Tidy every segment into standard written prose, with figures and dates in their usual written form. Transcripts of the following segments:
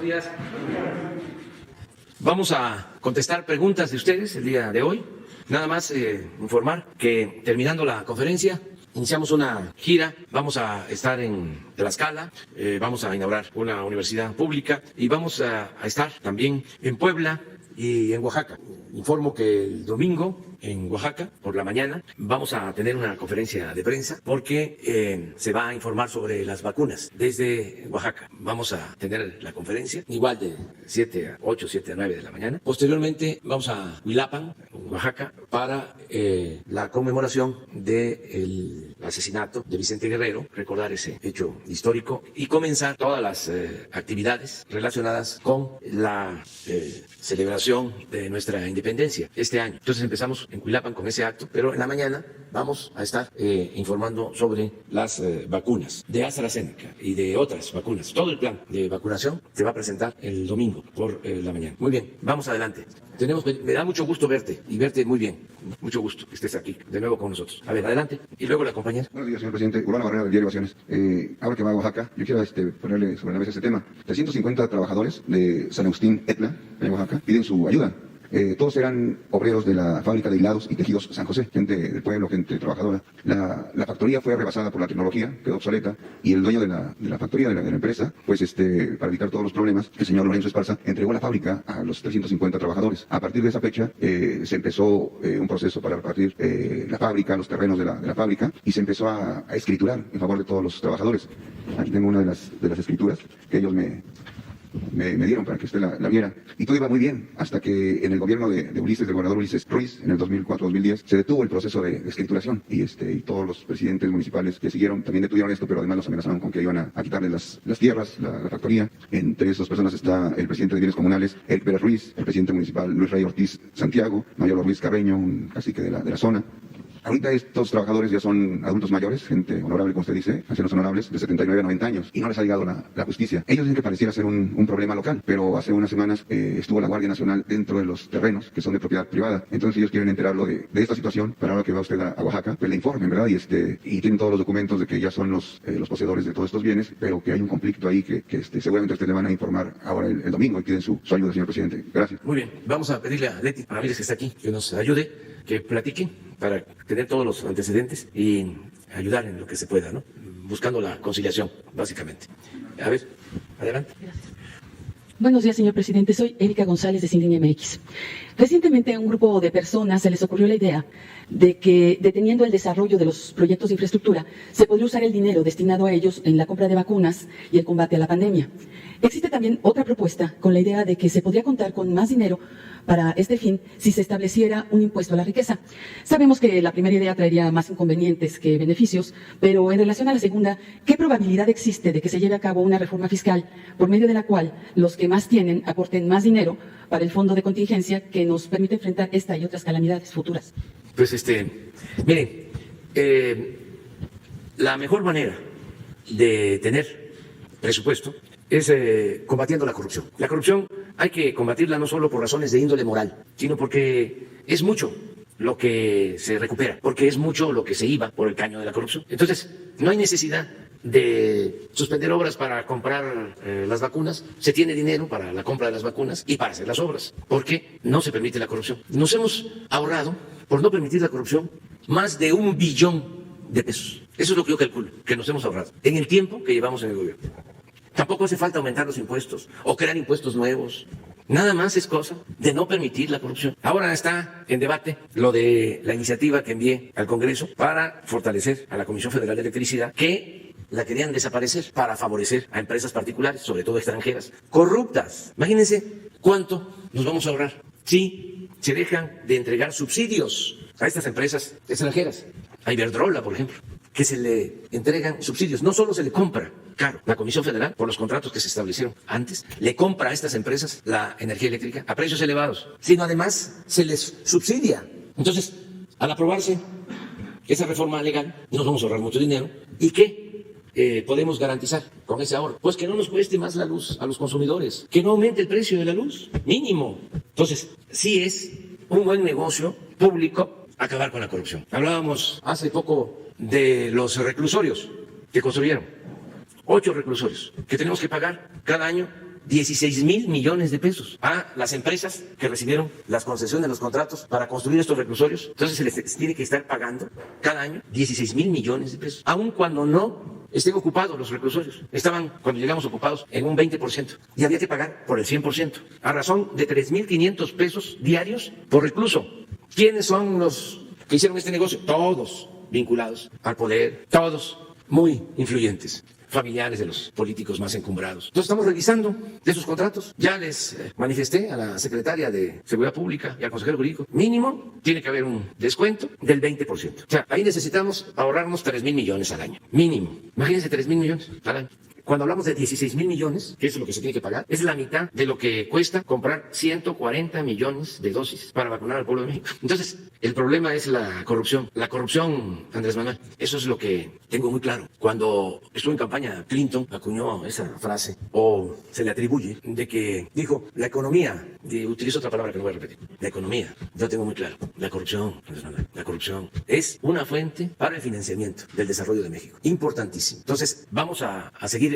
buenos días. Vamos a contestar preguntas de ustedes el día de hoy. Nada más informar que terminando la conferencia iniciamos una gira. Vamos a estar en Tlaxcala, vamos a inaugurar una universidad pública y vamos a estar también en Puebla y en Oaxaca. Informo que el domingo en Oaxaca, por la mañana, vamos a tener una conferencia de prensa porque se va a informar sobre las vacunas desde Oaxaca. Vamos a tener la conferencia igual de 7 a 8, 7 a 9 de la mañana. Posteriormente vamos a Huilapan, Oaxaca, para la conmemoración del asesinato de Vicente Guerrero, recordar ese hecho histórico y comenzar todas las actividades relacionadas con la celebración de nuestra independencia este año. Entonces empezamos en Huilapan con ese acto, pero en la mañana vamos a estar informando sobre las vacunas de AstraZeneca y de otras vacunas. Todo el plan de vacunación se va a presentar el domingo por la mañana. Muy bien, vamos adelante. Me da mucho gusto verte y verte muy bien. Mucho gusto que estés aquí de nuevo con nosotros. A ver, adelante. Y luego la compañera. Buenos días, señor presidente. Urbano Barrera, del diario Ovaciones. Ahora que va a Oaxaca, yo quiero ponerle sobre la mesa este tema. 350 trabajadores de San Agustín Etla, en Oaxaca, piden su ayuda. Todos eran obreros de la fábrica de hilados y tejidos San José, gente del pueblo, gente trabajadora. La factoría fue rebasada por la tecnología, quedó obsoleta, y el dueño de la factoría, de la empresa, pues para evitar todos los problemas, el señor Lorenzo Esparza entregó la fábrica a los 350 trabajadores. A partir de esa fecha se empezó un proceso para repartir la fábrica, los terrenos de la fábrica, y se empezó a escriturar en favor de todos los trabajadores. Aquí tengo una de las escrituras que ellos me dieron para que usted la viera. Y todo iba muy bien, hasta que en el gobierno de Ulises, del gobernador Ulises Ruiz, en el 2004-2010, se detuvo el proceso de escrituración. Y todos los presidentes municipales que siguieron también detuvieron esto, pero además los amenazaron con que iban a quitarles las tierras, la factoría. Entre esas personas está el presidente de Bienes Comunales, Eric Pérez Ruiz, el presidente municipal Luis Rey Ortiz Santiago, Mayor Ruiz Carreño, un cacique de la zona. Ahorita estos trabajadores ya son adultos mayores, gente honorable, como usted dice, ancianos honorables, de 79 a 90 años, y no les ha llegado la justicia. Ellos dicen que pareciera ser un problema local, pero hace unas semanas estuvo la Guardia Nacional dentro de los terrenos, que son de propiedad privada. Entonces ellos quieren enterarlo de esta situación, para ahora que va usted a Oaxaca, pues le informen, ¿verdad? Y tienen todos los documentos de que ya son los poseedores de todos estos bienes, pero que hay un conflicto ahí que seguramente a usted le van a informar ahora el domingo, y piden su ayuda, señor presidente. Gracias. Muy bien, vamos a pedirle a Leti Ramírez, que está aquí, que nos ayude, que platique para tener todos los antecedentes y ayudar en lo que se pueda, ¿no? Buscando la conciliación, básicamente. A ver, adelante. Gracias. Buenos días, señor presidente. Soy Erika González, de Sinding MX. Recientemente a un grupo de personas se les ocurrió la idea de que, deteniendo el desarrollo de los proyectos de infraestructura, se podría usar el dinero destinado a ellos en la compra de vacunas y el combate a la pandemia. Existe también otra propuesta con la idea de que se podría contar con más dinero para este fin si se estableciera un impuesto a la riqueza. Sabemos que la primera idea traería más inconvenientes que beneficios, pero en relación a la segunda, ¿qué probabilidad existe de que se lleve a cabo una reforma fiscal por medio de la cual los que más tienen aporten más dinero para el fondo de contingencia que nos permite enfrentar esta y otras calamidades futuras? Pues miren, la mejor manera de tener presupuesto es combatiendo la corrupción. La corrupción hay que combatirla no solo por razones de índole moral, sino porque es mucho lo que se recupera, porque es mucho lo que se iba por el caño de la corrupción. Entonces, no hay necesidad de suspender obras para comprar las vacunas. Se tiene dinero para la compra de las vacunas y para hacer las obras, porque no se permite la corrupción. Nos hemos ahorrado, por no permitir la corrupción, más de 1 billón de pesos. Eso es lo que yo calculo, que nos hemos ahorrado en el tiempo que llevamos en el gobierno. Tampoco hace falta aumentar los impuestos o crear impuestos nuevos. Nada más es cosa de no permitir la corrupción. Ahora está en debate lo de la iniciativa que envié al Congreso para fortalecer a la Comisión Federal de Electricidad, que la querían desaparecer para favorecer a empresas particulares, sobre todo extranjeras, corruptas. Imagínense cuánto nos vamos a ahorrar si se dejan de entregar subsidios a estas empresas extranjeras. A Iberdrola, por ejemplo, que se le entregan subsidios. No solo se le compra caro, la Comisión Federal, por los contratos que se establecieron antes, le compra a estas empresas la energía eléctrica a precios elevados, sino además se les subsidia. Entonces, al aprobarse esa reforma legal, nos vamos a ahorrar mucho dinero. ¿Y qué podemos garantizar con ese ahorro? Pues que no nos cueste más la luz a los consumidores, que no aumente el precio de la luz, mínimo. Entonces, sí es un buen negocio público acabar con la corrupción. Hablábamos hace poco de los reclusorios que construyeron. 8 reclusorios que tenemos que pagar cada año 16,000 millones de pesos a las empresas que recibieron las concesiones, los contratos para construir estos reclusorios. Entonces se les tiene que estar pagando cada año 16,000 millones de pesos, aun cuando no estén ocupados los reclusorios. Estaban, cuando llegamos, ocupados en un 20% y había que pagar por el 100%, a razón de 3,500 pesos diarios por recluso. ¿Quiénes son los que hicieron este negocio? Todos vinculados al poder, todos muy influyentes, familiares de los políticos más encumbrados. Entonces estamos revisando de esos contratos. Ya les manifesté a la secretaria de Seguridad Pública y al consejero jurídico, mínimo tiene que haber un descuento del 20%. O sea, ahí necesitamos ahorrarnos 3,000 millones al año, mínimo. Imagínense 3,000 millones al año. Cuando hablamos de 16,000 millones, que es lo que se tiene que pagar, es la mitad de lo que cuesta comprar 140 millones de dosis para vacunar al pueblo de México. Entonces, el problema es la corrupción. La corrupción, Andrés Manuel, eso es lo que tengo muy claro. Cuando estuvo en campaña, Clinton acuñó esa frase, o se le atribuye, de que dijo, la economía, y utilizo otra palabra que no voy a repetir, la economía, yo tengo muy claro, la corrupción, Andrés Manuel, la corrupción es una fuente para el financiamiento del desarrollo de México. Importantísimo. Entonces, vamos a seguir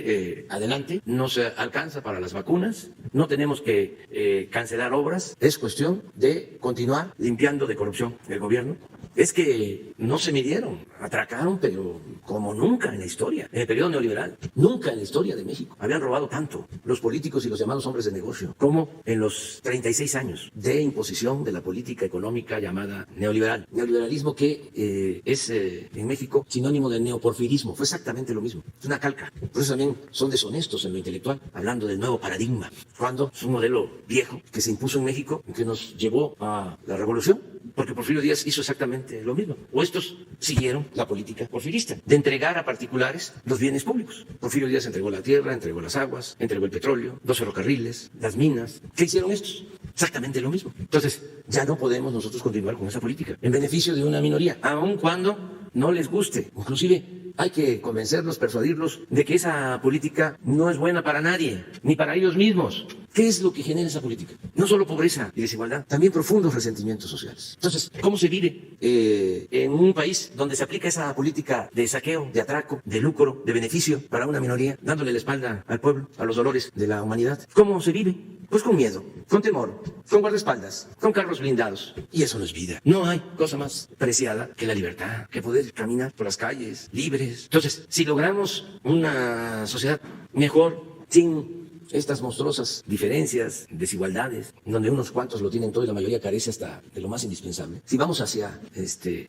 adelante, no se alcanza para las vacunas, no tenemos que cancelar obras, es cuestión de continuar limpiando de corrupción el gobierno. Es que no se midieron, atracaron, pero como nunca en la historia, en el periodo neoliberal, nunca en la historia de México habían robado tanto los políticos y los llamados hombres de negocio como en los 36 años de imposición de la política económica llamada neoliberal. Neoliberalismo que es en México sinónimo del neoporfirismo, fue exactamente lo mismo, es una calca. Por eso también son deshonestos en lo intelectual, hablando del nuevo paradigma, cuando es un modelo viejo que se impuso en México, que nos llevó a la revolución, porque Porfirio Díaz hizo exactamente lo mismo. O estos siguieron la política porfirista, de entregar a particulares los bienes públicos. Porfirio Díaz entregó la tierra, entregó las aguas, entregó el petróleo, los ferrocarriles, las minas. ¿Qué hicieron estos? Exactamente lo mismo. Entonces, ya no podemos nosotros continuar con esa política en beneficio de una minoría, aun cuando no les guste. Inclusive, hay que convencerlos, persuadirlos de que esa política no es buena para nadie, ni para ellos mismos. ¿Qué es lo que genera esa política? No solo pobreza y desigualdad, también profundos resentimientos sociales. Entonces, ¿cómo se vive en un país donde se aplica esa política de saqueo, de atraco, de lucro, de beneficio para una minoría, dándole la espalda al pueblo, a los dolores de la humanidad? ¿Cómo se vive? Pues con miedo, con temor, con guardaespaldas, con carros blindados. Y eso no es vida. No hay cosa más preciada que la libertad, que poder caminar por las calles libres. Entonces, si logramos una sociedad mejor, sin estas monstruosas diferencias, desigualdades, donde unos cuantos lo tienen todo y la mayoría carece hasta de lo más indispensable. Si vamos hacia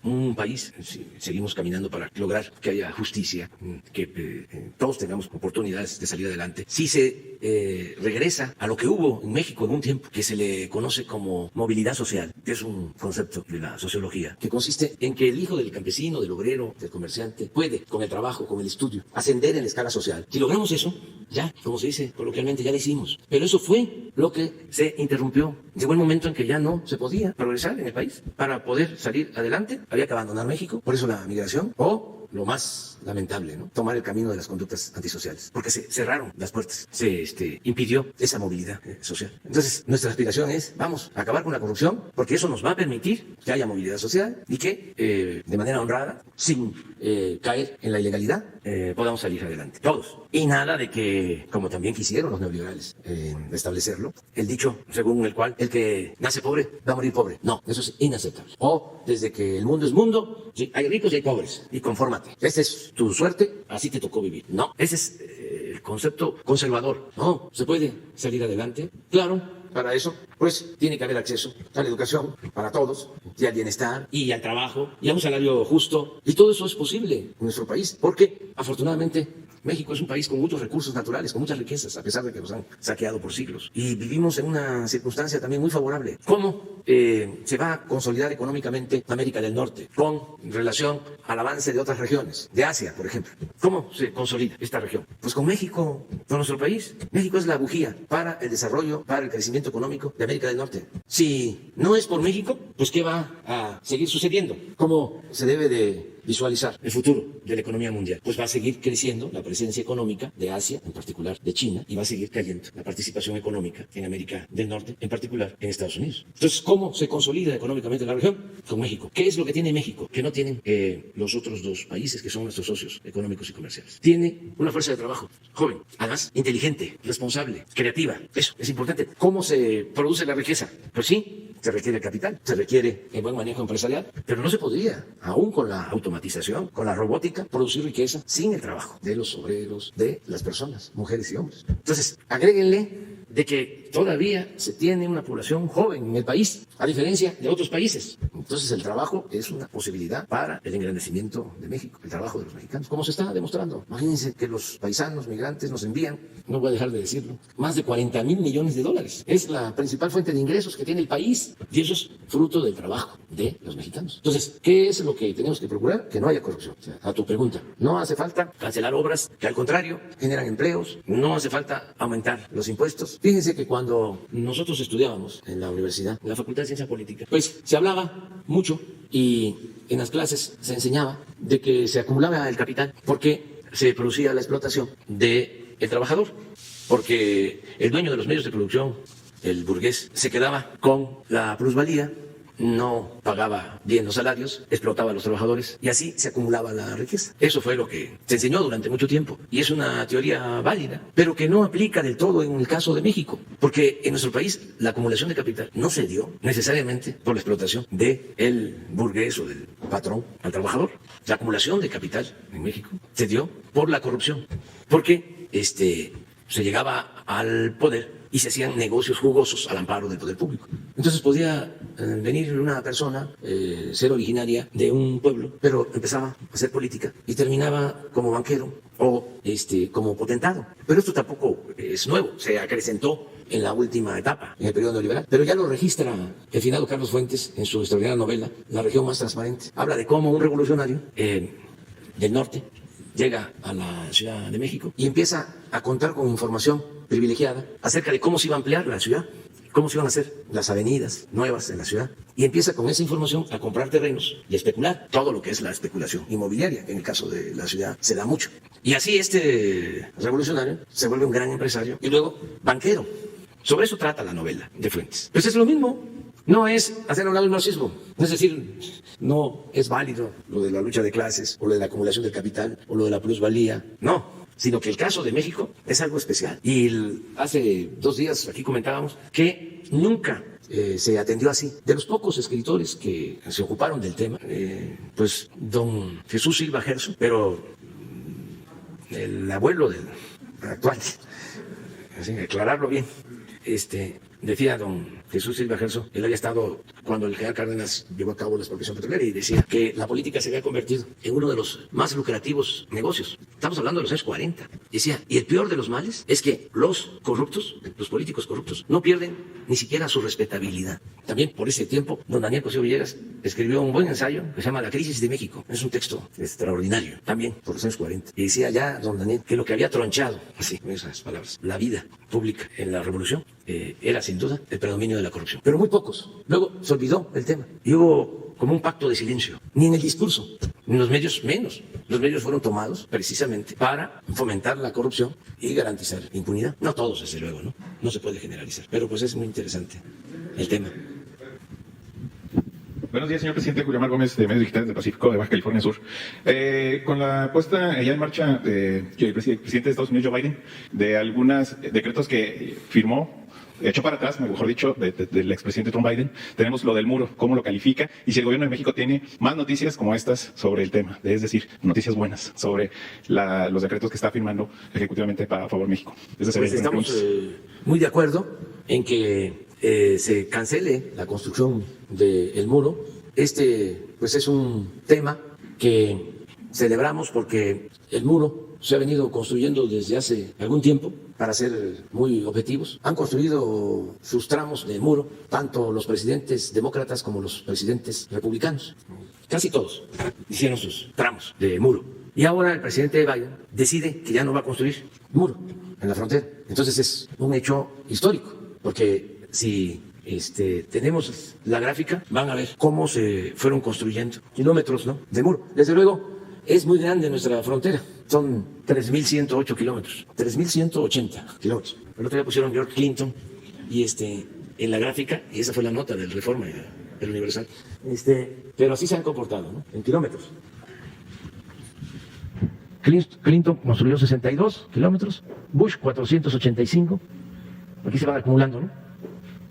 un país, si seguimos caminando para lograr que haya justicia, que todos tengamos oportunidades de salir adelante, si se regresa a lo que hubo en México en un tiempo, que se le conoce como movilidad social, que es un concepto de la sociología, que consiste en que el hijo del campesino, del obrero, del comerciante, puede, con el trabajo, con el estudio, ascender en la escala social. Si logramos eso, ya, como se dice coloquialmente, ya lo hicimos. Pero eso fue lo que se interrumpió. Llegó el momento en que ya no se podía progresar en el país. Para poder salir adelante, había que abandonar México. Por eso la migración, o lo más lamentable, ¿no?, tomar el camino de las conductas antisociales, porque se cerraron las puertas, se impidió esa movilidad social. Entonces, nuestra aspiración es, vamos a acabar con la corrupción, porque eso nos va a permitir que haya movilidad social y que de manera honrada, sin caer en la ilegalidad, podamos salir adelante, todos. Y nada de que, como también quisieron los neoliberales establecerlo, el dicho según el cual el que nace pobre va a morir pobre. No, eso es inaceptable. O desde que el mundo es mundo, sí, hay ricos y hay pobres, y confórmate. Esa es tu suerte, así te tocó vivir. No, ese es el concepto conservador. No, se puede salir adelante. Claro, para eso, pues, tiene que haber acceso a la educación para todos, y al bienestar, y al trabajo, y a un salario justo. Y todo eso es posible en nuestro país, porque, afortunadamente, México es un país con muchos recursos naturales, con muchas riquezas, a pesar de que nos han saqueado por siglos. Y vivimos en una circunstancia también muy favorable. ¿Cómo se va a consolidar económicamente América del Norte con relación al avance de otras regiones, de Asia, por ejemplo? ¿Cómo se consolida esta región? Pues con México, con nuestro país. México es la bujía para el desarrollo, para el crecimiento económico de América del Norte. Si no es por México, pues ¿qué va a seguir sucediendo? ¿Cómo se debe de visualizar el futuro de la economía mundial, pues va a seguir creciendo la presencia económica de Asia, en particular de China, y va a seguir cayendo la participación económica en América del Norte, en particular en Estados Unidos. Entonces, ¿cómo se consolida económicamente la región? Con México. ¿Qué es lo que tiene México que no tienen los otros dos países que son nuestros socios económicos y comerciales? Tiene una fuerza de trabajo joven, además inteligente, responsable, creativa. Eso es importante. ¿Cómo se produce la riqueza? Pues sí, se requiere capital, se requiere el buen manejo empresarial, pero no se podría, aún con la automatización, con la robótica, producir riqueza sin el trabajo de los obreros, de las personas, mujeres y hombres. Entonces, agréguenle de que todavía se tiene una población joven en el país, a diferencia de otros países. Entonces el trabajo es una posibilidad para el engrandecimiento de México, el trabajo de los mexicanos, como se está demostrando. Imagínense que los paisanos migrantes nos envían, no voy a dejar de decirlo, más de 40,000 millones de dólares. Es la principal fuente de ingresos que tiene el país y eso es fruto del trabajo de los mexicanos. Entonces, ¿qué es lo que tenemos que procurar? Que no haya corrupción. O sea, a tu pregunta, no hace falta cancelar obras que al contrario generan empleos, no hace falta aumentar los impuestos. Fíjense que cuando nosotros estudiábamos en la universidad, en la Facultad de Ciencia Política, pues se hablaba mucho y en las clases se enseñaba de que se acumulaba el capital porque se producía la explotación del trabajador, porque el dueño de los medios de producción, el burgués, se quedaba con la plusvalía, no pagaba bien los salarios, explotaba a los trabajadores y así se acumulaba la riqueza. Eso fue lo que se enseñó durante mucho tiempo y es una teoría válida, pero que no aplica del todo en el caso de México, porque en nuestro país la acumulación de capital no se dio necesariamente por la explotación del burgués o del patrón al trabajador. La acumulación de capital en México se dio por la corrupción, porque se llegaba al poder y se hacían negocios jugosos al amparo del poder público. Entonces podía venir una persona, ser originaria de un pueblo, pero empezaba a hacer política y terminaba como banquero o como potentado. Pero esto tampoco es nuevo, se acrecentó en la última etapa, en el periodo neoliberal. Pero ya lo registra el finado Carlos Fuentes en su extraordinaria novela, La región más transparente. Habla de cómo un revolucionario del norte llega a la Ciudad de México y empieza a contar con información privilegiada acerca de cómo se iba a ampliar la ciudad, cómo se iban a hacer las avenidas nuevas en la ciudad. Y empieza con esa información a comprar terrenos y a especular todo lo que es la especulación inmobiliaria. En el caso de la ciudad se da mucho. Y así este revolucionario se vuelve un gran empresario y luego banquero. Sobre eso trata la novela de Fuentes. Pues es lo mismo. No es hacer a un lado el marxismo, es decir, no es válido lo de la lucha de clases o lo de la acumulación del capital o lo de la plusvalía, no, sino que el caso de México es algo especial. Y hace 2 días aquí comentábamos que nunca se atendió así. De los pocos escritores que se ocuparon del tema, pues don Jesús Silva Gerso, pero el abuelo del actual, así, aclararlo bien, decía don Jesús Silva Gerso, él había estado cuando el general Cárdenas llevó a cabo la expropiación petrolera y decía que la política se había convertido en uno de los más lucrativos negocios. Estamos hablando de los años 40. Decía, y el peor de los males es que los corruptos, los políticos corruptos, no pierden ni siquiera su respetabilidad. También por ese tiempo, don Daniel Cosío Villegas escribió un buen ensayo que se llama La crisis de México. Es un texto extraordinario, también por los años 40. Y decía ya don Daniel que lo que había tronchado, así, con esas palabras, la vida pública en la revolución, era sin duda el predominio de la corrupción. Pero muy pocos. Luego se olvidó el tema. Y hubo como un pacto de silencio. Ni en el discurso, ni en los medios menos. Los medios fueron tomados precisamente para fomentar la corrupción y garantizar impunidad. No todos, desde luego, ¿no? No se puede generalizar. Pero pues es muy interesante el tema. Buenos días, señor presidente. Julio Mar Gómez, de Medios Digitales del Pacífico, de Baja California Sur. Con la puesta ya en marcha del presidente de Estados Unidos, Joe Biden, de algunos decretos que firmó, echó para atrás, mejor dicho, del expresidente Trump Biden, tenemos lo del muro, cómo lo califica, y si el gobierno de México tiene más noticias como estas sobre el tema, es decir, noticias buenas sobre los decretos que está firmando ejecutivamente a favor de México. Pues estamos muy de acuerdo en que se cancele la construcción del muro. Pues es un tema que celebramos porque el muro se ha venido construyendo desde hace algún tiempo. Para ser muy objetivos, han construido sus tramos de muro tanto los presidentes demócratas como los presidentes republicanos. Casi todos hicieron sus tramos de muro. Y ahora el presidente Biden decide que ya no va a construir muro en la frontera. Entonces es un hecho histórico, porque si tenemos la gráfica, van a ver cómo se fueron construyendo kilómetros, ¿no?, de muro. Desde luego, es muy grande nuestra frontera. Son 3.108 kilómetros, 3.180 kilómetros. El otro día pusieron George Clinton y en la gráfica, y esa fue la nota del Reforma, del Universal. Pero así se han comportado, ¿no?, en kilómetros. Clinton construyó 62 kilómetros, Bush 485, aquí se van acumulando, ¿no?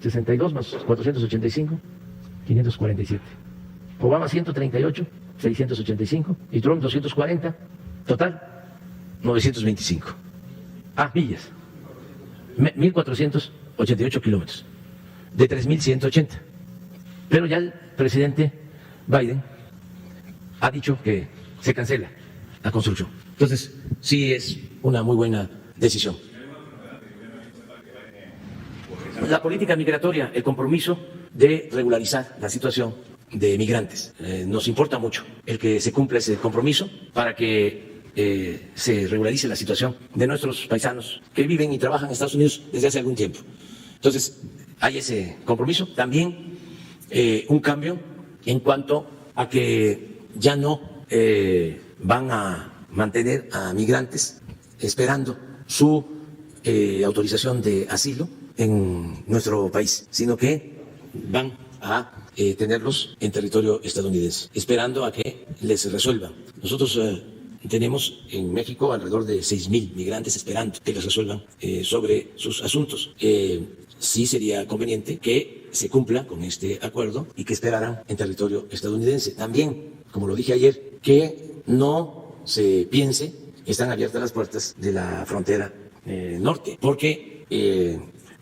62 más 485, 547. Obama 138, 685, y Trump 240, total 925. Millas, 1.488 kilómetros, de 3.180. Pero ya el presidente Biden ha dicho que se cancela la construcción. Entonces, sí es una muy buena decisión. La política migratoria, el compromiso de regularizar la situación de migrantes. Nos importa mucho el que se cumpla ese compromiso para que se regularice la situación de nuestros paisanos que viven y trabajan en Estados Unidos desde hace algún tiempo. Entonces, hay ese compromiso. También un cambio en cuanto a que ya no van a mantener a migrantes esperando su autorización de asilo en nuestro país, sino que van a tenerlos en territorio estadounidense, esperando a que les resuelvan. Nosotros tenemos en México alrededor de 6.000 migrantes esperando que les resuelvan sobre sus asuntos. Sí sería conveniente que se cumpla con este acuerdo y que esperaran en territorio estadounidense. También, como lo dije ayer, que no se piense que están abiertas las puertas de la frontera norte, porque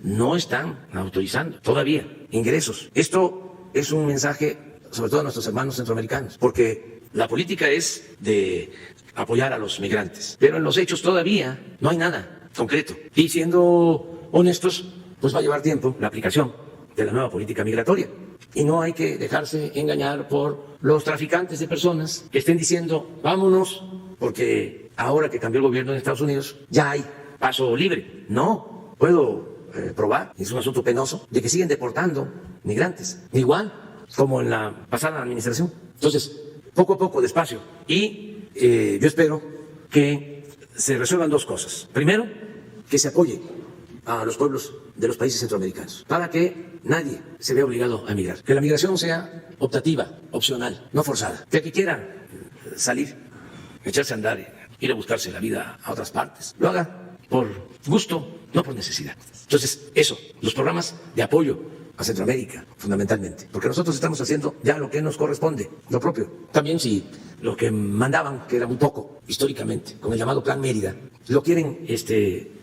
no están autorizando todavía ingresos. Esto es un mensaje sobre todo a nuestros hermanos centroamericanos, porque la política es de apoyar a los migrantes, pero en los hechos todavía no hay nada concreto. Y siendo honestos, pues va a llevar tiempo la aplicación de la nueva política migratoria. Y no hay que dejarse engañar por los traficantes de personas que estén diciendo vámonos porque ahora que cambió el gobierno en Estados Unidos ya hay paso libre. No, puedo probar, es un asunto penoso, de que siguen deportando migrantes, igual como en la pasada administración. Entonces, poco a poco, despacio. Y yo espero que se resuelvan dos cosas. Primero, que se apoye a los pueblos de los países centroamericanos para que nadie se vea obligado a emigrar. Que la migración sea optativa, opcional, no forzada. Que el que quiera salir, echarse a andar, ir a buscarse la vida a otras partes, lo haga por gusto, no por necesidad. Entonces, eso, los programas de apoyo a Centroamérica, fundamentalmente, porque nosotros estamos haciendo ya lo que nos corresponde, lo propio. También si lo que mandaban, que era muy poco históricamente, con el llamado Plan Mérida, lo quieren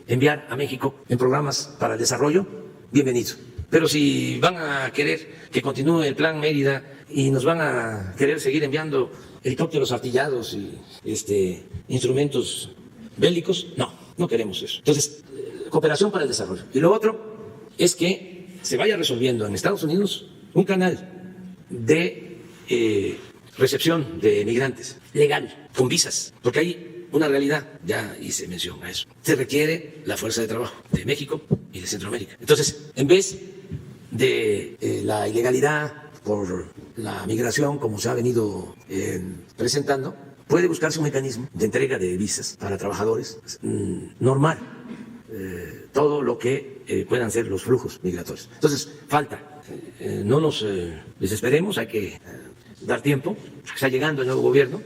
enviar a México en programas para el desarrollo, bienvenido. Pero si van a querer que continúe el Plan Mérida y nos van a querer seguir enviando helicópteros artillados y instrumentos bélicos, no queremos eso. Entonces, cooperación para el desarrollo. Y lo otro es que se vaya resolviendo en Estados Unidos un canal de recepción de migrantes legal, con visas, porque hay una realidad, ya hice mención a eso. Se requiere la fuerza de trabajo de México y de Centroamérica. Entonces, en vez de la ilegalidad por la migración, como se ha venido presentando, puede buscarse un mecanismo de entrega de visas para trabajadores normal, todo lo que puedan ser los flujos migratorios. Entonces, falta, no nos desesperemos, hay que dar tiempo, está llegando el nuevo gobierno,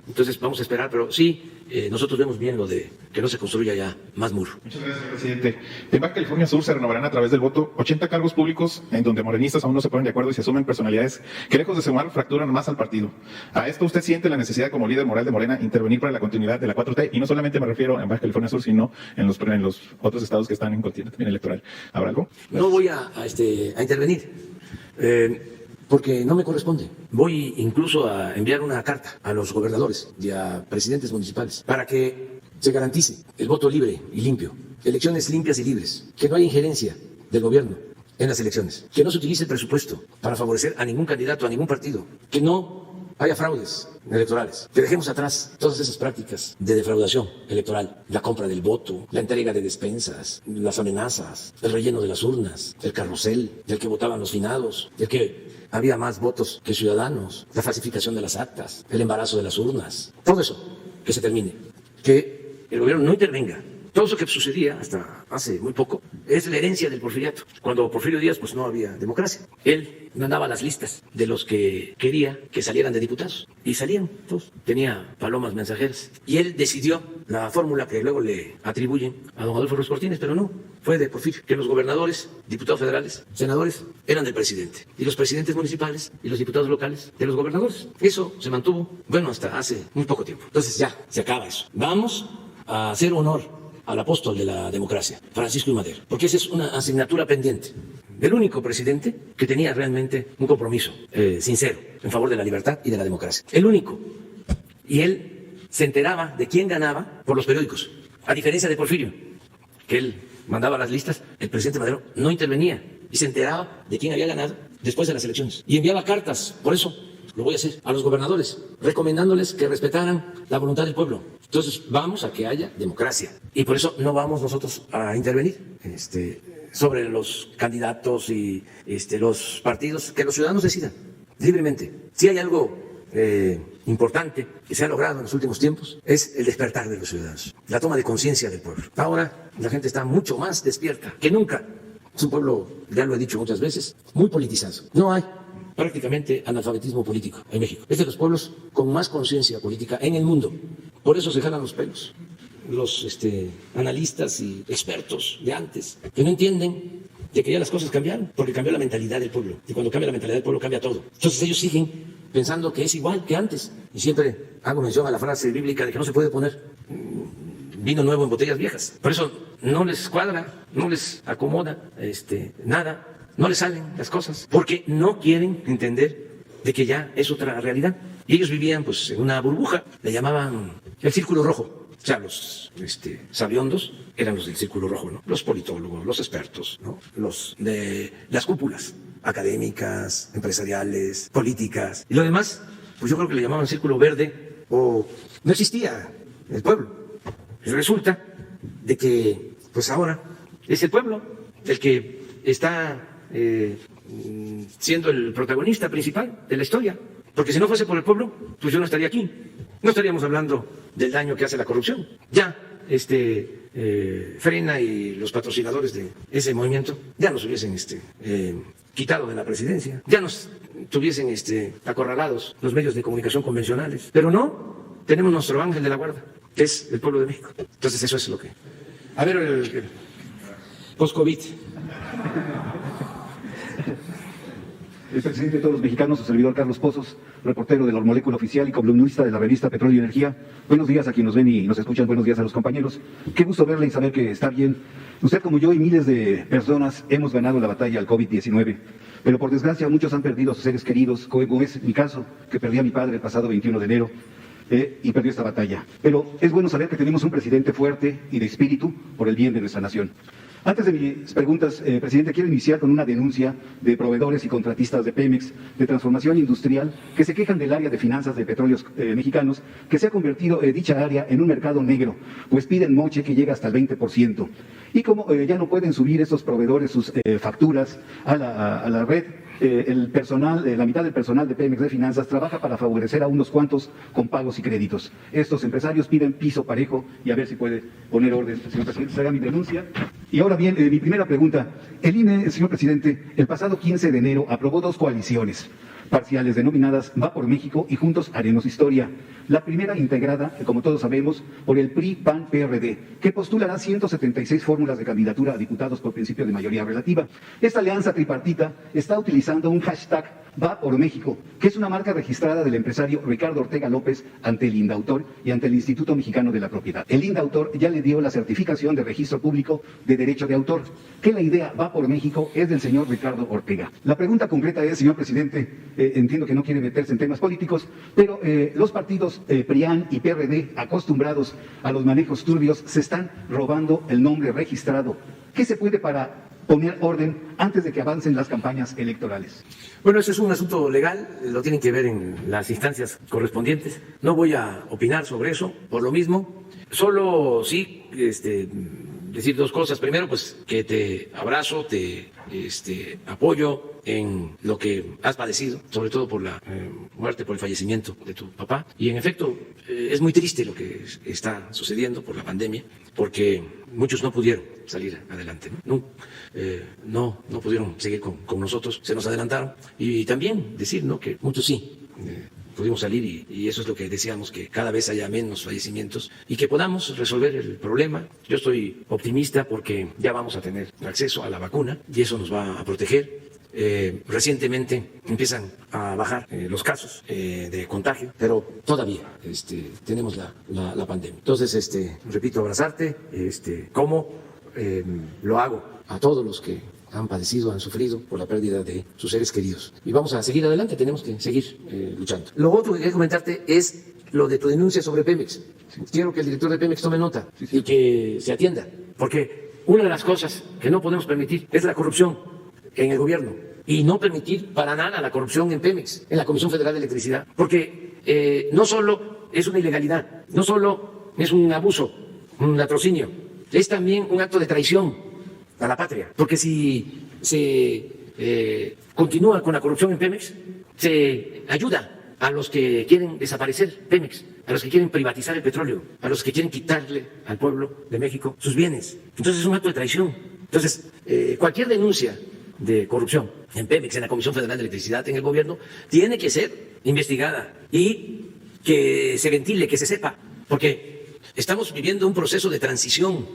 entonces vamos a esperar, pero sí, nosotros vemos bien lo de que no se construya ya más muro. Muchas gracias, señor presidente. En Baja California Sur se renovarán a través del voto 80 cargos públicos en donde morenistas aún no se ponen de acuerdo y se asumen personalidades que lejos de sumar fracturan más al partido. ¿A esto usted siente la necesidad como líder moral de Morena intervenir para la continuidad de la 4T? Y no solamente me refiero en Baja California Sur, sino en los otros estados que están en contienda también electoral. ¿Habrá algo? Gracias. No voy a intervenir. Porque no me corresponde. Voy incluso a enviar una carta a los gobernadores y a presidentes municipales para que se garantice el voto libre y limpio, elecciones limpias y libres, que no haya injerencia del gobierno en las elecciones, que no se utilice el presupuesto para favorecer a ningún candidato, a ningún partido, que no haya fraudes electorales, que dejemos atrás todas esas prácticas de defraudación electoral, la compra del voto, la entrega de despensas, las amenazas, el relleno de las urnas, el carrusel, del que votaban los finados, del que había más votos que ciudadanos, la falsificación de las actas, el embarazo de las urnas, todo eso que se termine, que el gobierno no intervenga. Todo eso que sucedía hasta hace muy poco es la herencia del porfiriato. Cuando Porfirio Díaz pues no había democracia. Él mandaba las listas de los que quería que salieran de diputados. Y salían todos. Tenía palomas mensajeras. Y él decidió la fórmula que luego le atribuyen a don Adolfo Ruiz Cortines, pero no, fue de Porfirio. Que los gobernadores, diputados federales, senadores, eran del presidente. Y los presidentes municipales y los diputados locales de los gobernadores. Eso se mantuvo, bueno, hasta hace muy poco tiempo. Entonces ya, se acaba eso. Vamos a hacer honor al apóstol de la democracia, Francisco I. Madero, porque esa es una asignatura pendiente. El único presidente que tenía realmente un compromiso sincero en favor de la libertad y de la democracia. El único. Y él se enteraba de quién ganaba por los periódicos, a diferencia de Porfirio, que él mandaba las listas, el presidente Madero no intervenía y se enteraba de quién había ganado después de las elecciones. Y enviaba cartas, por eso lo voy a hacer, a los gobernadores, recomendándoles que respetaran la voluntad del pueblo. Entonces vamos a que haya democracia. Y por eso no vamos nosotros a intervenir sobre los candidatos y los partidos, que los ciudadanos decidan libremente. Si hay algo importante que se ha logrado en los últimos tiempos, es el despertar de los ciudadanos, la toma de conciencia del pueblo. Ahora la gente está mucho más despierta que nunca. Es un pueblo, ya lo he dicho muchas veces, muy politizado. No hay prácticamente analfabetismo político en México. Es de los pueblos con más conciencia política en el mundo. Por eso se jalan los pelos los analistas y expertos de antes, que no entienden de que ya las cosas cambiaron, porque cambió la mentalidad del pueblo. Y cuando cambia la mentalidad del pueblo, cambia todo. Entonces ellos siguen pensando que es igual que antes. Y siempre hago mención a la frase bíblica de que no se puede poner vino nuevo en botellas viejas. Por eso no les cuadra, no les acomoda nada. No les salen las cosas, porque no quieren entender de que ya es otra realidad. Y ellos vivían pues en una burbuja, le llamaban el círculo rojo. O sea, los sabiondos eran los del círculo rojo, ¿no? Los politólogos, los expertos, ¿no? Los de las cúpulas académicas, empresariales, políticas. Y lo demás, pues yo creo que le llamaban círculo verde, o no existía el pueblo. Y resulta de que pues ahora es el pueblo el que está siendo el protagonista principal de la historia, porque si no fuese por el pueblo, pues yo no estaría aquí, no estaríamos hablando del daño que hace la corrupción. Ya Frena y los patrocinadores de ese movimiento ya nos hubiesen quitado de la presidencia, ya nos tuviesen acorralados los medios de comunicación convencionales, pero no, tenemos nuestro ángel de la guarda, que es el pueblo de México. Entonces eso es lo que... A ver, el post-COVID. El presidente de todos los mexicanos, su servidor Carlos Pozos, reportero de la Molécula Oficial y columnista de la revista Petróleo y Energía. Buenos días a quienes nos ven y nos escuchan, buenos días a los compañeros. Qué gusto verle y saber que está bien. Usted como yo y miles de personas hemos ganado la batalla al COVID-19, pero por desgracia muchos han perdido a sus seres queridos, como es mi caso, que perdí a mi padre el pasado 21 de enero. Y perdió esta batalla. Pero es bueno saber que tenemos un presidente fuerte y de espíritu por el bien de nuestra nación. Antes de mis preguntas, presidente, quiero iniciar con una denuncia de proveedores y contratistas de Pemex, de transformación industrial, que se quejan del área de finanzas de petróleos mexicanos, que se ha convertido dicha área en un mercado negro, pues piden moche que llega hasta el 20%. Y como ya no pueden subir estos proveedores sus facturas a la red, el personal, la mitad del personal de Pemex de Finanzas trabaja para favorecer a unos cuantos con pagos y créditos. Estos empresarios piden piso parejo y a ver si puede poner orden. Señor presidente, será mi denuncia. Y ahora bien, mi primera pregunta. El INE, señor presidente, el pasado 15 de enero aprobó 2 coaliciones parciales denominadas Va por México y Juntos Haremos Historia. La primera integrada, como todos sabemos, por el PRI, PAN, PRD, que postulará 176 fórmulas de candidatura a diputados por principio de mayoría relativa. Esta alianza tripartita está utilizando un hashtag Va por México, que es una marca registrada del empresario Ricardo Ortega López ante el INDAUTOR y ante el Instituto Mexicano de la Propiedad. El INDAUTOR ya le dio la certificación de registro público de derecho de autor, que la idea Va por México es del señor Ricardo Ortega. La pregunta concreta es, señor presidente, entiendo que no quiere meterse en temas políticos, pero los partidos PRIAN y PRD, acostumbrados a los manejos turbios, se están robando el nombre registrado. ¿Qué se puede poner orden antes de que avancen las campañas electorales? Bueno, ese es un asunto legal, lo tienen que ver en las instancias correspondientes. No voy a opinar sobre eso, por lo mismo. Solo sí decir dos cosas. Primero, pues que te abrazo, te apoyo en lo que has padecido, sobre todo por la muerte, por el fallecimiento de tu papá. Y en efecto, es muy triste lo que está sucediendo por la pandemia, porque muchos no pudieron salir adelante, no pudieron seguir con nosotros, se nos adelantaron. Y también decir, ¿no?, que muchos sí pudimos salir y eso es lo que deseamos, que cada vez haya menos fallecimientos y que podamos resolver el problema. Yo estoy optimista porque ya vamos a tener acceso a la vacuna y eso nos va a proteger. Recientemente empiezan a bajar los casos de contagio, pero todavía tenemos la pandemia. Entonces, repito, abrazarte, como lo hago a todos los que han padecido, han sufrido por la pérdida de sus seres queridos. Y vamos a seguir adelante, tenemos que seguir luchando. Lo otro que quería comentarte es lo de tu denuncia sobre Pemex. Quiero que el director de Pemex tome nota y que se atienda, porque una de las cosas que no podemos permitir es la corrupción en el gobierno y no permitir para nada la corrupción en Pemex, en la Comisión Federal de Electricidad, porque no solo es una ilegalidad, no solo es un abuso, un latrocinio, es también un acto de traición a la patria, porque si se continúa con la corrupción en Pemex, se ayuda a los que quieren desaparecer Pemex, a los que quieren privatizar el petróleo, a los que quieren quitarle al pueblo de México sus bienes. Entonces es un acto de traición. Entonces, cualquier denuncia de corrupción en Pemex, en la Comisión Federal de Electricidad, en el gobierno, tiene que ser investigada y que se ventile, que se sepa, porque estamos viviendo un proceso de transición.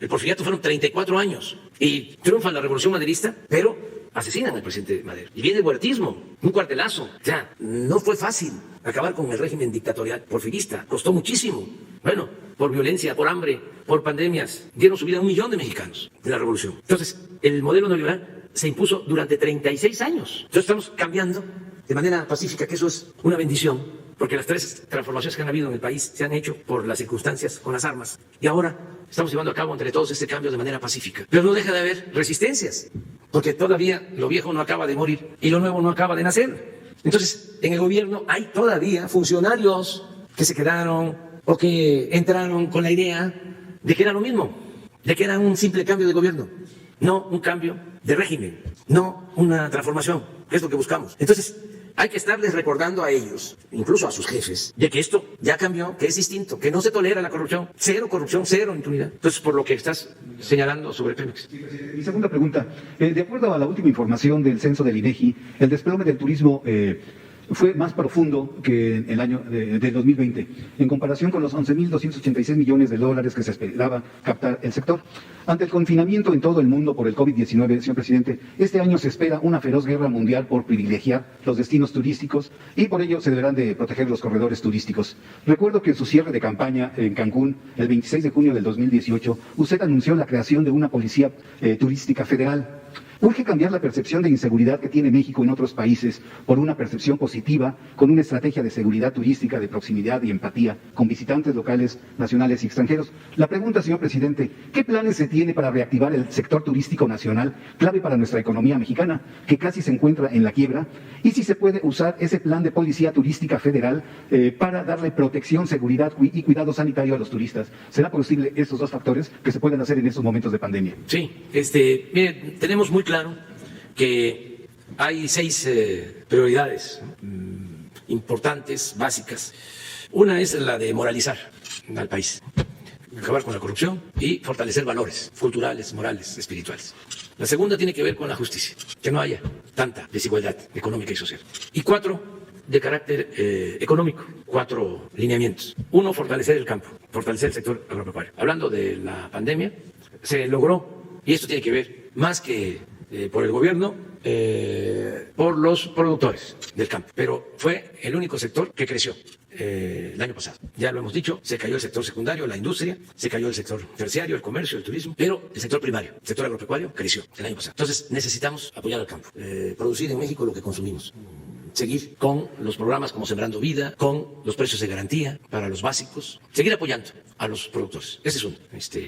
El porfiriato fueron 34 años y triunfa la revolución maderista, pero asesinan al presidente Madero. Y viene el huertismo, un cuartelazo. O sea, no fue fácil acabar con el régimen dictatorial porfirista, costó muchísimo. Bueno, por violencia, por hambre, por pandemias, dieron su vida a 1 millón de mexicanos de la revolución. Entonces, el modelo neoliberal se impuso durante 36 años. Entonces estamos cambiando de manera pacífica, que eso es una bendición, porque las 3 transformaciones que han habido en el país se han hecho por las circunstancias, con las armas. Y ahora estamos llevando a cabo entre todos este cambio de manera pacífica. Pero no deja de haber resistencias, porque todavía lo viejo no acaba de morir y lo nuevo no acaba de nacer. Entonces, en el gobierno hay todavía funcionarios que se quedaron o que entraron con la idea de que era lo mismo, de que era un simple cambio de gobierno, no un cambio de régimen, no una transformación, que es lo que buscamos. Entonces, hay que estarles recordando a ellos, incluso a sus jefes, de que esto ya cambió, que es distinto, que no se tolera la corrupción, cero impunidad. Entonces, por lo que estás señalando sobre Pemex. Mi segunda pregunta, de acuerdo a la última información del censo del INEGI, el desplome del turismo fue más profundo que en el año del 2020, en comparación con los 11.286 millones de dólares que se esperaba captar el sector. Ante el confinamiento en todo el mundo por el COVID-19, señor presidente, este año se espera una feroz guerra mundial por privilegiar los destinos turísticos y por ello se deberán de proteger los corredores turísticos. Recuerdo que en su cierre de campaña en Cancún, el 26 de junio del 2018, usted anunció la creación de una policía turística federal. Urge cambiar la percepción de inseguridad que tiene México en otros países por una percepción positiva, con una estrategia de seguridad turística, de proximidad y empatía con visitantes locales, nacionales y extranjeros. La pregunta, señor presidente, ¿qué planes se tiene para reactivar el sector turístico nacional, clave para nuestra economía mexicana, que casi se encuentra en la quiebra? Y si se puede usar ese plan de policía turística federal para darle protección, seguridad y cuidado sanitario a los turistas. ¿Será posible esos dos factores que se pueden hacer en estos momentos de pandemia? Sí, mire, tenemos muy claro que hay 6 prioridades importantes, básicas. Una es la de moralizar al país, acabar con la corrupción y fortalecer valores culturales, morales, espirituales. La segunda tiene que ver con la justicia, que no haya tanta desigualdad económica y social. Y 4, de carácter económico, 4 lineamientos. 1, fortalecer el campo, fortalecer el sector agropecuario. Hablando de la pandemia, se logró, y esto tiene que ver más que por el gobierno, por los productores del campo. Pero fue el único sector que creció el año pasado. Ya lo hemos dicho, se cayó el sector secundario, la industria, se cayó el sector terciario, el comercio, el turismo, pero el sector primario, el sector agropecuario, creció el año pasado. Entonces necesitamos apoyar al campo, producir en México lo que consumimos. Seguir con los programas como Sembrando Vida, con los precios de garantía para los básicos, seguir apoyando a los productores. Esa es una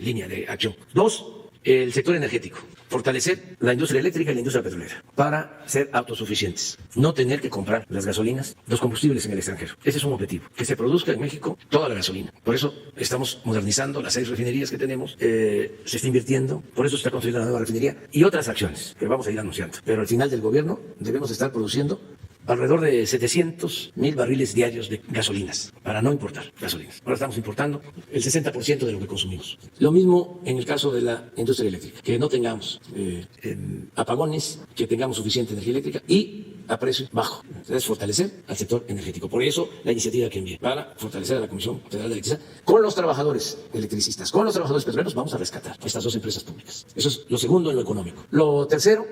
línea de acción. 2, el sector energético, fortalecer la industria eléctrica y la industria petrolera para ser autosuficientes, no tener que comprar las gasolinas, los combustibles en el extranjero. Ese es un objetivo, que se produzca en México toda la gasolina. Por eso estamos modernizando las 6 refinerías que tenemos, se está invirtiendo, por eso se está construyendo la nueva refinería y otras acciones que vamos a ir anunciando. Pero al final del gobierno debemos estar produciendo alrededor de 700,000 barriles diarios de gasolinas, para no importar gasolinas. Ahora estamos importando el 60% de lo que consumimos. Lo mismo en el caso de la industria eléctrica, que no tengamos apagones, que tengamos suficiente energía eléctrica y a precio bajo. Es fortalecer al sector energético. Por eso la iniciativa que envié para fortalecer a la Comisión Federal de Electricidad con los trabajadores electricistas, con los trabajadores petroleros, vamos a rescatar estas 2 empresas públicas. Eso es lo segundo en lo económico. Lo tercero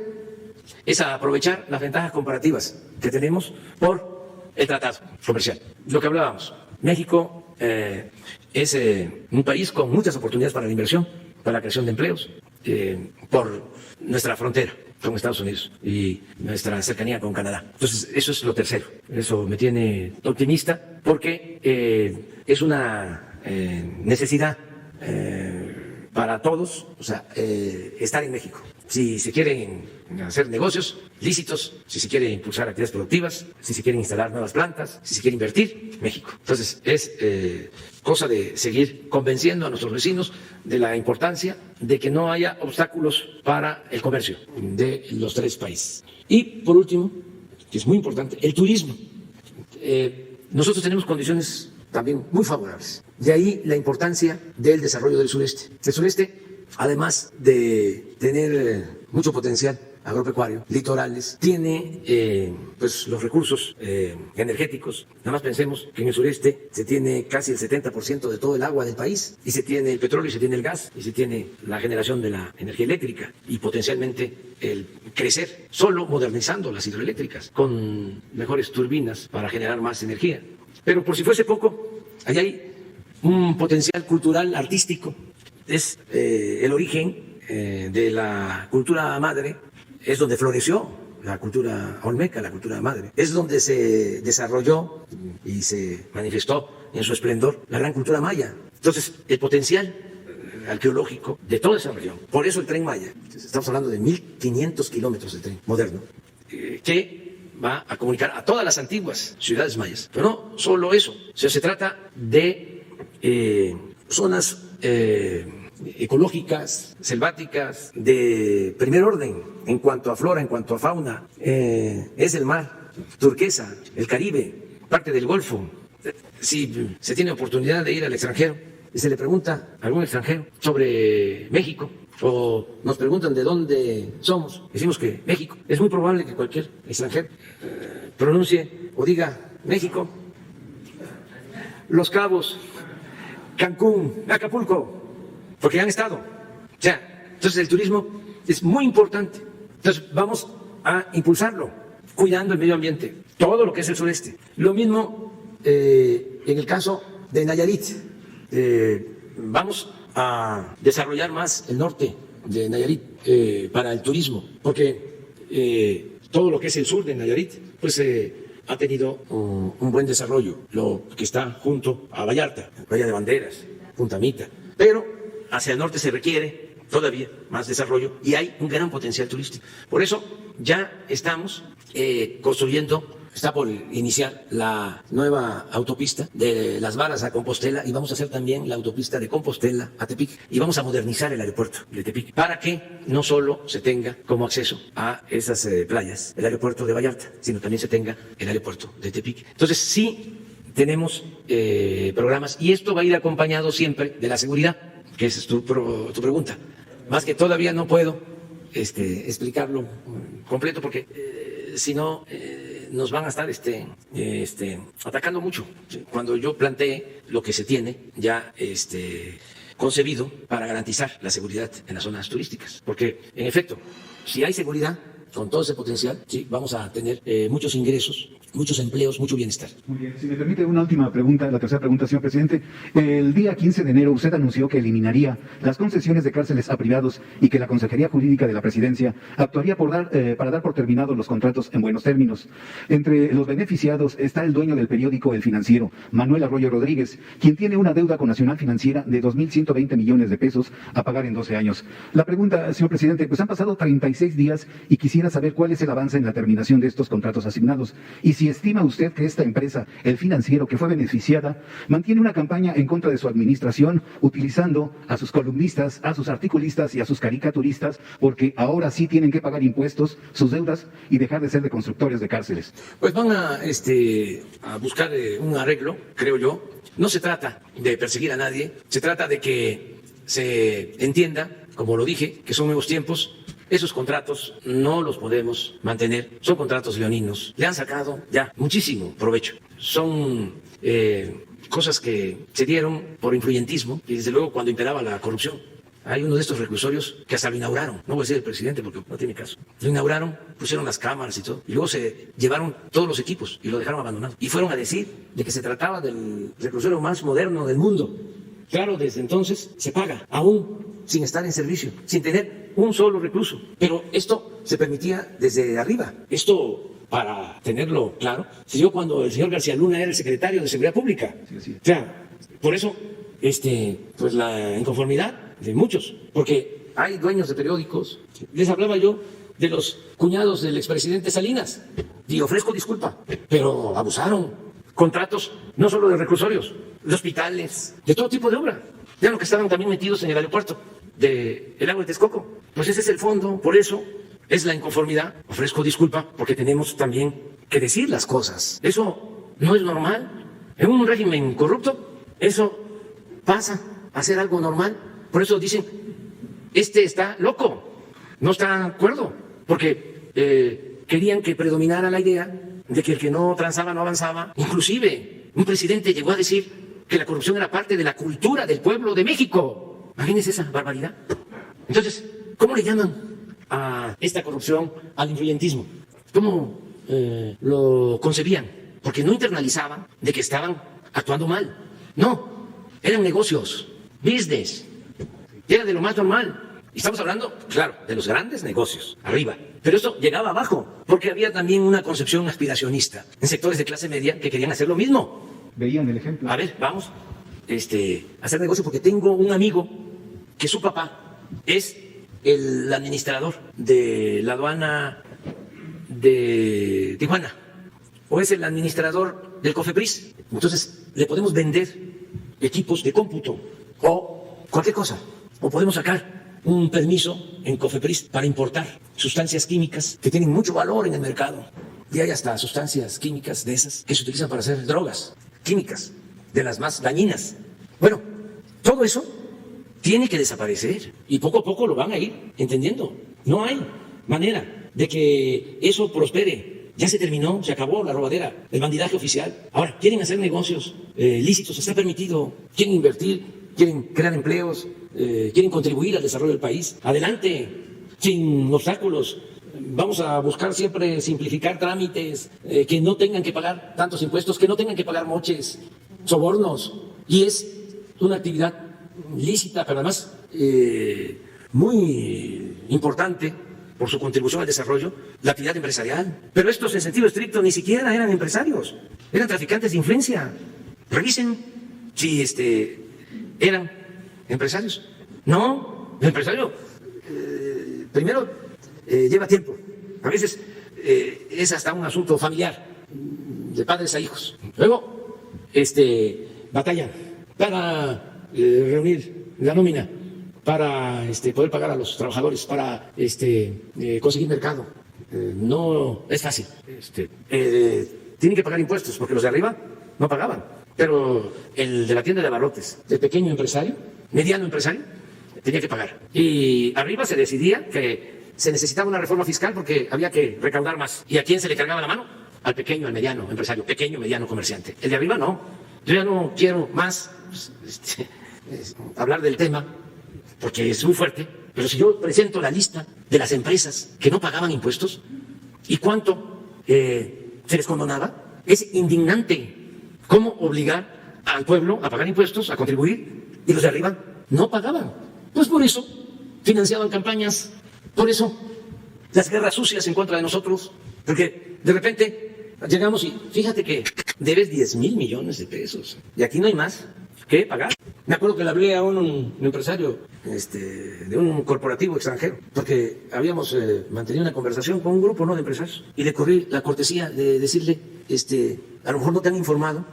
es aprovechar las ventajas comparativas que tenemos por el tratado comercial. Lo que hablábamos, México es un país con muchas oportunidades para la inversión, para la creación de empleos, por nuestra frontera con Estados Unidos y nuestra cercanía con Canadá. Entonces, eso es lo tercero. Eso me tiene optimista porque es una necesidad para todos, o sea, estar en México. Si se quieren hacer negocios lícitos, si se quiere impulsar actividades productivas, si se quieren instalar nuevas plantas, si se quiere invertir, México. Entonces, es cosa de seguir convenciendo a nuestros vecinos de la importancia de que no haya obstáculos para el comercio de los 3 países. Y, por último, que es muy importante, el turismo. Nosotros tenemos condiciones también muy favorables. De ahí la importancia del desarrollo del sureste. El sureste, además de tener mucho potencial agropecuario, litorales, tiene pues los recursos energéticos. Nada más pensemos que en el sureste se tiene casi el 70% de todo el agua del país, y se tiene el petróleo, y se tiene el gas, y se tiene la generación de la energía eléctrica, y potencialmente el crecer solo modernizando las hidroeléctricas con mejores turbinas para generar más energía. Pero por si fuese poco, allá hay un potencial cultural, artístico. Es el origen de la cultura madre, es donde floreció la cultura olmeca, la cultura madre. Es donde se desarrolló y se manifestó en su esplendor la gran cultura maya. Entonces, el potencial arqueológico de toda esa región. Por eso el Tren Maya. Estamos hablando de 1.500 kilómetros de tren moderno, que va a comunicar a todas las antiguas ciudades mayas. Pero no solo eso, o sea, se trata de zonas ecológicas, selváticas, de primer orden en cuanto a flora, en cuanto a fauna. Es el mar turquesa, el Caribe, parte del Golfo. Si se tiene oportunidad de ir al extranjero y se le pregunta a algún extranjero sobre México, o nos preguntan de dónde somos, decimos que México. Es muy probable que cualquier extranjero pronuncie o diga México, Los Cabos, Cancún, Acapulco, porque han estado. O sea, entonces el turismo es muy importante. Entonces vamos a impulsarlo, cuidando el medio ambiente, todo lo que es el sureste. Lo mismo en el caso de Nayarit. Vamos a desarrollar más el norte de Nayarit para el turismo, porque todo lo que es el sur de Nayarit, pues ha tenido un buen desarrollo, lo que está junto a Vallarta, Bahía de Banderas, Punta Mita, pero hacia el norte se requiere todavía más desarrollo y hay un gran potencial turístico. Por eso ya estamos construyendo, está por iniciar la nueva autopista de Las Varas a Compostela, y vamos a hacer también la autopista de Compostela a Tepic, y vamos a modernizar el aeropuerto de Tepic para que no solo se tenga como acceso a esas playas el aeropuerto de Vallarta, sino también se tenga el aeropuerto de Tepic. Entonces sí tenemos programas, y esto va a ir acompañado siempre de la seguridad, que esa es tu pregunta. Más que todavía no puedo explicarlo completo, porque si no nos van a estar atacando mucho. Cuando yo planteé lo que se tiene ya concebido para garantizar la seguridad en las zonas turísticas, porque en efecto, si hay seguridad con todo ese potencial, sí, vamos a tener muchos ingresos muchos empleos, mucho bienestar. Muy bien. Si me permite una última pregunta, la tercera pregunta, señor presidente. El día 15 de enero usted anunció que eliminaría las concesiones de cárceles a privados y que la Consejería Jurídica de la Presidencia actuaría para dar por terminados los contratos en buenos términos. Entre los beneficiados está el dueño del periódico El Financiero, Manuel Arroyo Rodríguez, quien tiene una deuda con Nacional Financiera de 2.120 millones de pesos a pagar en 12 años. La pregunta, señor presidente, pues han pasado 36 días y quisiera saber cuál es el avance en la terminación de estos contratos asignados. Y si estima usted que esta empresa, El Financiero, que fue beneficiada, mantiene una campaña en contra de su administración, utilizando a sus columnistas, a sus articulistas y a sus caricaturistas, porque ahora sí tienen que pagar impuestos, sus deudas y dejar de ser de constructores de cárceles. Pues van a buscar un arreglo, creo yo. No se trata de perseguir a nadie, se trata de que se entienda, como lo dije, que son nuevos tiempos. Esos contratos no los podemos mantener, son contratos leoninos. Le han sacado ya muchísimo provecho. Son cosas que se dieron por influyentismo y desde luego cuando imperaba la corrupción. Hay uno de estos reclusorios que hasta lo inauguraron, no voy a decir el presidente porque no tiene caso. Lo inauguraron, pusieron las cámaras y todo, y luego se llevaron todos los equipos y lo dejaron abandonado. Y fueron a decir de que se trataba del reclusorio más moderno del mundo. Claro, desde entonces se paga, aún sin estar en servicio, sin tener un solo recluso. Pero esto se permitía desde arriba. Esto, para tenerlo claro, se dio cuando el señor García Luna era el secretario de Seguridad Pública. Sí. O sea, por eso, pues la inconformidad de muchos, porque hay dueños de periódicos. Les hablaba yo de los cuñados del expresidente Salinas, y ofrezco disculpa, pero abusaron. Contratos no solo de reclusorios, de hospitales, de todo tipo de obra. Ya lo que estaban también metidos en el aeropuerto del Lago de Texcoco. Pues ese es el fondo, por eso es la inconformidad. Ofrezco disculpa porque tenemos también que decir las cosas. Eso no es normal. En un régimen corrupto, eso pasa a ser algo normal. Por eso dicen, está loco, no está de acuerdo, porque querían que predominara la idea de que el que no transaba no avanzaba. Inclusive, un presidente llegó a decir que la corrupción era parte de la cultura del pueblo de México. Imagínense esa barbaridad. Entonces, ¿cómo le llaman a esta corrupción al influyentismo? ¿Cómo lo concebían? Porque no internalizaban de que estaban actuando mal. No, eran negocios, business. Era de lo más normal. Y estamos hablando, claro, de los grandes negocios, arriba. Pero esto llegaba abajo, porque había también una concepción aspiracionista en sectores de clase media que querían hacer lo mismo. Veían el ejemplo. A ver, vamos a hacer negocio, porque tengo un amigo que su papá es el administrador de la aduana de Tijuana, o es el administrador del COFEPRIS. Entonces, le podemos vender equipos de cómputo o cualquier cosa, o podemos sacar un permiso en COFEPRIS para importar sustancias químicas que tienen mucho valor en el mercado. Y hay hasta sustancias químicas de esas que se utilizan para hacer drogas químicas, de las más dañinas. Bueno, todo eso tiene que desaparecer y poco a poco lo van a ir entendiendo. No hay manera de que eso prospere. Ya se terminó, se acabó la robadera, el bandidaje oficial. Ahora, quieren hacer negocios lícitos, está permitido, quieren invertir, quieren crear empleos, quieren contribuir al desarrollo del país. Adelante, sin obstáculos. Vamos a buscar siempre simplificar trámites, que no tengan que pagar tantos impuestos, que no tengan que pagar moches, sobornos. Y es una actividad lícita, pero además muy importante por su contribución al desarrollo, la actividad empresarial. Pero estos, en sentido estricto, ni siquiera eran empresarios, eran traficantes de influencia. Revisen si eran empresarios. No, el empresario primero lleva tiempo. A veces es hasta un asunto familiar, de padres a hijos. Luego, batallan para reunir la nómina, para poder pagar a los trabajadores, para conseguir mercado. No es fácil. Tienen que pagar impuestos porque los de arriba no pagaban. Pero el de la tienda de abarrotes, el pequeño empresario, mediano empresario, tenía que pagar. Y arriba se decidía que se necesitaba una reforma fiscal porque había que recaudar más. ¿Y a quién se le cargaba la mano? Al pequeño, al mediano empresario, pequeño, mediano comerciante. El de arriba no. Yo ya no quiero más hablar del tema porque es muy fuerte, pero si yo presento la lista de las empresas que no pagaban impuestos y cuánto se les condonaba, Es indignante cómo obligar al pueblo a pagar impuestos, a contribuir, y los de arriba no pagaban. Pues por eso financiaban campañas, por eso las guerras sucias en contra de nosotros, porque de repente llegamos y fíjate que debes 10,000 millones de pesos y aquí no hay más que pagar. Me acuerdo que le hablé a un empresario de un corporativo extranjero, porque habíamos mantenido una conversación con un grupo de empresarios y le corrí la cortesía de decirle, a lo mejor no te han informado,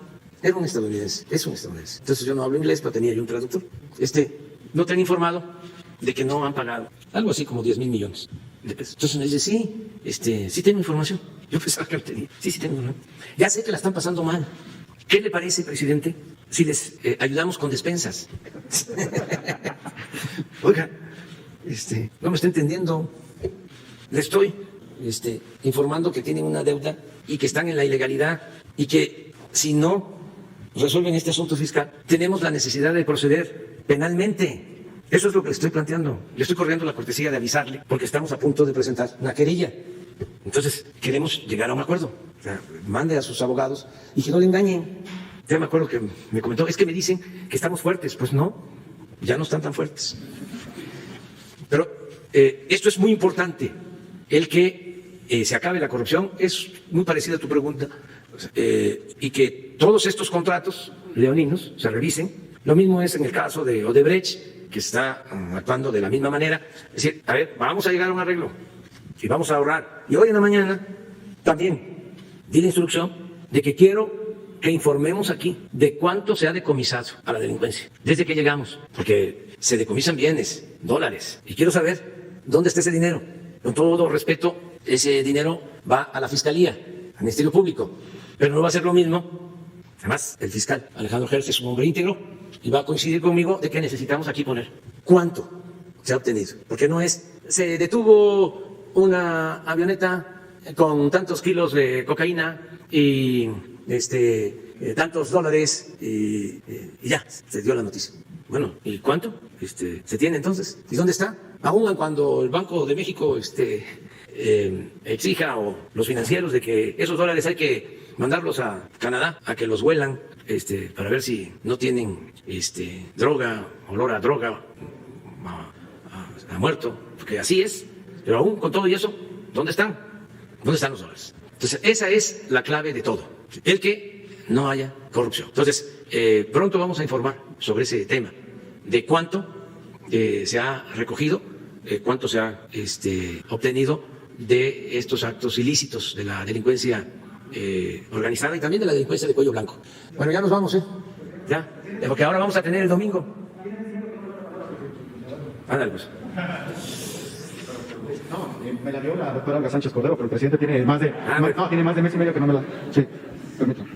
era un estadounidense, es un estadounidense. Entonces yo no hablo inglés, pero tenía yo un traductor. No te han informado de que no han pagado algo así como 10,000 millones de pesos. Entonces me dice, sí tengo información. Yo pensaba que no tenía. Sí tengo información. Ya sé que la están pasando mal. ¿Qué le parece, presidente, si les ayudamos con despensas? Oiga, no me está entendiendo. Le estoy informando que tienen una deuda y que están en la ilegalidad y que si no resuelven este asunto fiscal, tenemos la necesidad de proceder penalmente. Eso es lo que le estoy planteando. Le estoy corriendo la cortesía de avisarle porque estamos a punto de presentar una querella. Entonces, queremos llegar a un acuerdo. O sea, mande a sus abogados y que no le engañen. Ya me acuerdo que me comentó, es que me dicen que estamos fuertes. Pues no, ya no están tan fuertes. Pero esto es muy importante, el que se acabe la corrupción. Es muy parecida a tu pregunta. Y que todos estos contratos leoninos se revisen. Lo mismo es en el caso de Odebrecht, que está actuando de la misma manera. Es decir, a ver, vamos a llegar a un arreglo y vamos a ahorrar. Y hoy en la mañana también di la instrucción de que quiero que informemos aquí de cuánto se ha decomisado a la delincuencia desde que llegamos, porque se decomisan bienes, dólares, y quiero saber dónde está ese dinero. Con todo respeto, ese dinero va a la Fiscalía, al Ministerio Público, pero no va a ser lo mismo. Además, el fiscal Alejandro Gertz es un hombre íntegro y va a coincidir conmigo de que necesitamos aquí poner cuánto se ha obtenido, porque no es, se detuvo una avioneta con tantos kilos de cocaína y tantos dólares y ya, se dio la noticia. Bueno, ¿y cuánto se tiene entonces? ¿Y dónde está? Aún cuando el Banco de México exija, o los financieros, de que esos dólares hay que mandarlos a Canadá a que los huelan para ver si no tienen droga, olor a droga, a muerto, porque así es. Pero aún con todo y eso, ¿dónde están? ¿Dónde están los dólares? Entonces, esa es la clave de todo, el que no haya corrupción. Entonces, pronto vamos a informar sobre ese tema, de cuánto se ha recogido, cuánto se ha obtenido de estos actos ilícitos de la delincuencia organizada y también de la delincuencia de cuello blanco. Bueno, ya nos vamos, ya, porque ahora vamos a tener el domingo. Ándale, pues. No, me la dio la doctora Olga Sánchez Cordero, pero el presidente tiene más de tiene más de mes y medio que no me la. Sí, permítame.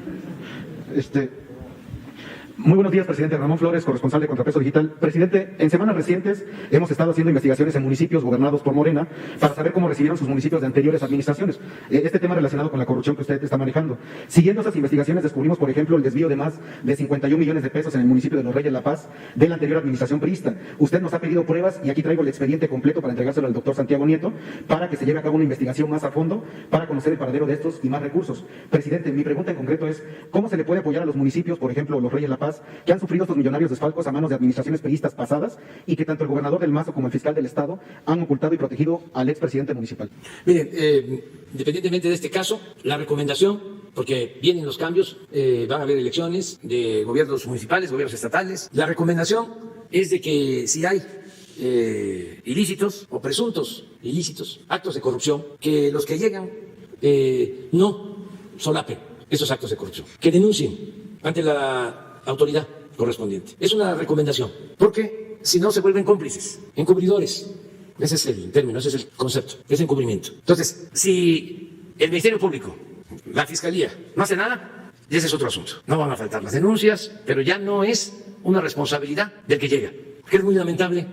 Muy buenos días, presidente. Ramón Flores, corresponsal de Contrapeso Digital. Presidente, en semanas recientes hemos estado haciendo investigaciones en municipios gobernados por Morena para saber cómo recibieron sus municipios de anteriores administraciones. Este tema relacionado con la corrupción que usted está manejando. Siguiendo esas investigaciones descubrimos, por ejemplo, el desvío de más de 51 millones de pesos en el municipio de Los Reyes La Paz de la anterior administración priista. Usted nos ha pedido pruebas y aquí traigo el expediente completo para entregárselo al doctor Santiago Nieto para que se lleve a cabo una investigación más a fondo para conocer el paradero de estos y más recursos. Presidente, mi pregunta en concreto es, ¿cómo se le puede apoyar a los municipios, por ejemplo, Los Reyes La Paz, que han sufrido estos millonarios desfalcos a manos de administraciones priistas pasadas y que tanto el gobernador del Mazo como el fiscal del Estado han ocultado y protegido al expresidente municipal? Miren, independientemente de este caso, la recomendación, porque vienen los cambios, van a haber elecciones de gobiernos municipales, gobiernos estatales, la recomendación es de que si hay ilícitos o presuntos ilícitos, actos de corrupción, que los que llegan no solapen esos actos de corrupción, que denuncien ante la autoridad correspondiente. Es una recomendación, porque si no se vuelven cómplices, encubridores. Ese es el término, ese es el concepto, es encubrimiento. Entonces, si el Ministerio Público, la Fiscalía, no hace nada, ese es otro asunto. No van a faltar las denuncias, pero ya no es una responsabilidad del que llega. Que es muy lamentable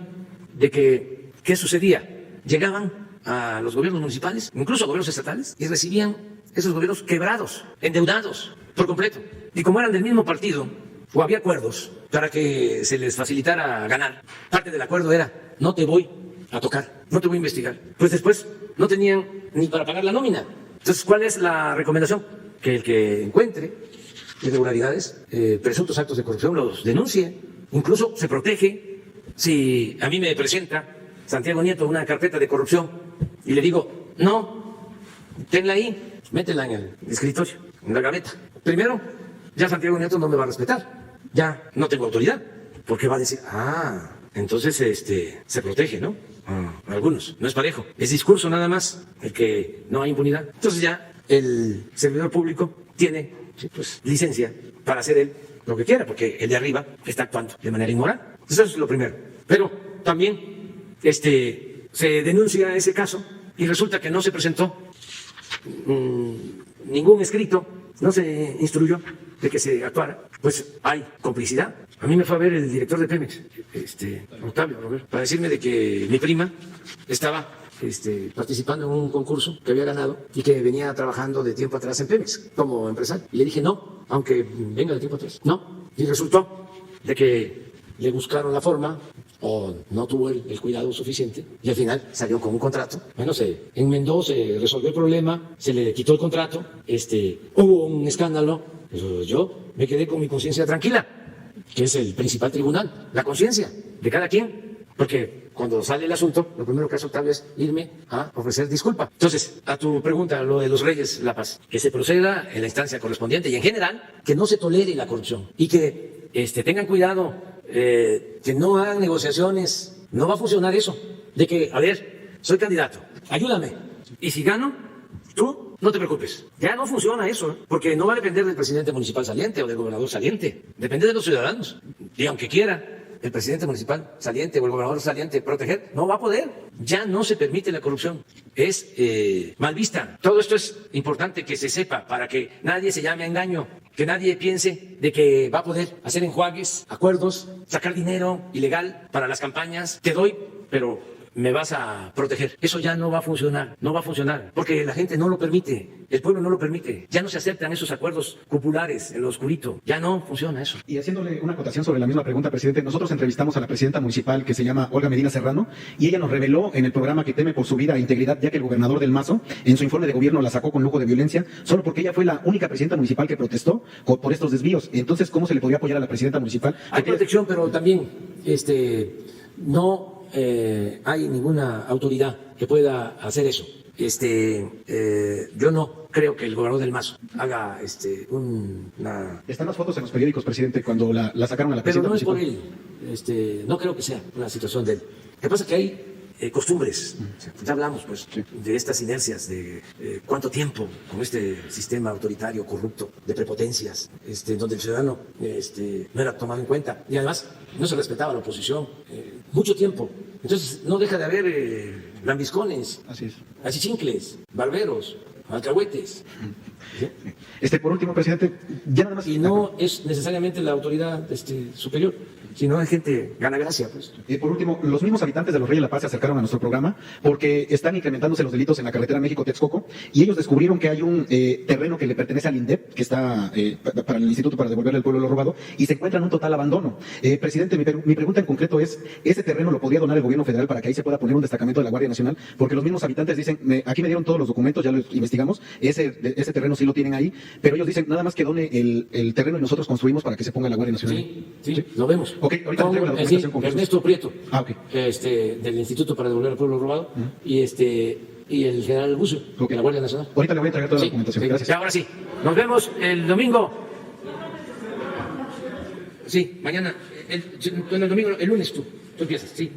de que, ¿qué sucedía? Llegaban a los gobiernos municipales, incluso a gobiernos estatales, y recibían esos gobiernos quebrados, endeudados por completo. Y como eran del mismo partido, o había acuerdos para que se les facilitara ganar, parte del acuerdo era, no te voy a tocar, no te voy a investigar. Pues después no tenían ni para pagar la nómina. Entonces, ¿cuál es la recomendación? que el que encuentre irregularidades, presuntos actos de corrupción, los denuncie, incluso se protege. Si a mí me presenta Santiago Nieto una carpeta de corrupción y le digo, no, tenla ahí, métela en el escritorio, en la gaveta. Primero, ya Santiago Nieto no me va a respetar, ya no tengo autoridad, porque va a decir, entonces se protege, ¿no? Algunos, no es parejo, es discurso nada más, el que no hay impunidad. Entonces ya el servidor público tiene pues licencia para hacer él lo que quiera, porque el de arriba está actuando de manera inmoral. Eso es lo primero. Pero también se denuncia ese caso y resulta que no se presentó ningún escrito, no se instruyó de que se actuara, pues hay complicidad. A mí me fue a ver el director de Pemex, Octavio Romero, para decirme de que mi prima estaba participando en un concurso que había ganado y que venía trabajando de tiempo atrás en Pemex como empresario. Y le dije no, aunque venga de tiempo atrás. No. Y resultó de que le buscaron la forma o no tuvo el cuidado suficiente y al final salió con un contrato. Bueno, se enmendó, se resolvió el problema, se le quitó el contrato, hubo un escándalo, pero yo me quedé con mi conciencia tranquila, que es el principal tribunal, la conciencia de cada quien. Porque cuando sale el asunto, lo primero que hace Octavio es irme a ofrecer disculpa. Entonces, a tu pregunta, lo de los Reyes La Paz, que se proceda en la instancia correspondiente y en general, que no se tolere la corrupción y que tengan cuidado, que no hagan negociaciones. No va a funcionar eso, de que, a ver, soy candidato, ayúdame, y si gano, tú no te preocupes. Ya no funciona eso, porque no va a depender del presidente municipal saliente o del gobernador saliente, depende de los ciudadanos. Y aunque quiera el presidente municipal saliente o el gobernador saliente proteger, no va a poder. Ya no se permite la corrupción. Es mal vista. Todo esto es importante que se sepa para que nadie se llame a engaño, que nadie piense de que va a poder hacer enjuagues, acuerdos, sacar dinero ilegal para las campañas. Te doy, pero me vas a proteger. Eso ya no va a funcionar, no va a funcionar, porque la gente no lo permite, el pueblo no lo permite. Ya no se aceptan esos acuerdos cupulares en lo oscurito. Ya no funciona eso. Y haciéndole una acotación sobre la misma pregunta, presidente, nosotros entrevistamos a la presidenta municipal que se llama Olga Medina Serrano y ella nos reveló en el programa que teme por su vida e integridad, ya que el gobernador del Mazo en su informe de gobierno la sacó con lujo de violencia, solo porque ella fue la única presidenta municipal que protestó por estos desvíos. Entonces, ¿cómo se le podría apoyar a la presidenta municipal? Hay protección, pero también no hay ninguna autoridad que pueda hacer eso. Yo no creo que el gobernador del Mazo haga una... Están las fotos en los periódicos, presidente, cuando la sacaron a la Pero presidenta no es por municipal. él. No creo que sea una situación de él. Lo que pasa es que hay costumbres. Ya hablamos pues de estas inercias, de cuánto tiempo con este sistema autoritario, corrupto, de prepotencias, donde el ciudadano no era tomado en cuenta y además no se respetaba la oposición. Mucho tiempo. Entonces no deja de haber lambiscones, Así es. achichincles, barberos, alcahuetes. ¿Sí? Por último, presidente, ya nada más. Y no es necesariamente la autoridad superior, sino hay gente gana gracia, pues. Por último, los mismos habitantes de los Reyes de la Paz se acercaron a nuestro programa porque están incrementándose los delitos en la carretera México-Texcoco y ellos descubrieron que hay un terreno que le pertenece al INDEP, que está para el Instituto para devolverle al pueblo lo robado, y se encuentra en un total abandono. Presidente, mi pregunta en concreto es, ¿ese terreno lo podría donar el gobierno federal para que ahí se pueda poner un destacamento de la Guardia Nacional? Porque los mismos habitantes dicen, aquí me dieron todos los documentos, ya los investigamos, ese terreno sí lo tienen ahí, pero ellos dicen, nada más que done el terreno y nosotros construimos para que se ponga la Guardia Nacional. Sí, lo vemos. Ok, ahorita le traigo la documentación con Ernesto Prieto, ok. del Instituto para devolver al pueblo robado, y el general Bucio, de la Guardia Nacional. Ahorita le voy a entregar toda la documentación. Gracias. Ya, ahora sí. Nos vemos el domingo. Sí, mañana. El domingo, el lunes tú empiezas, sí.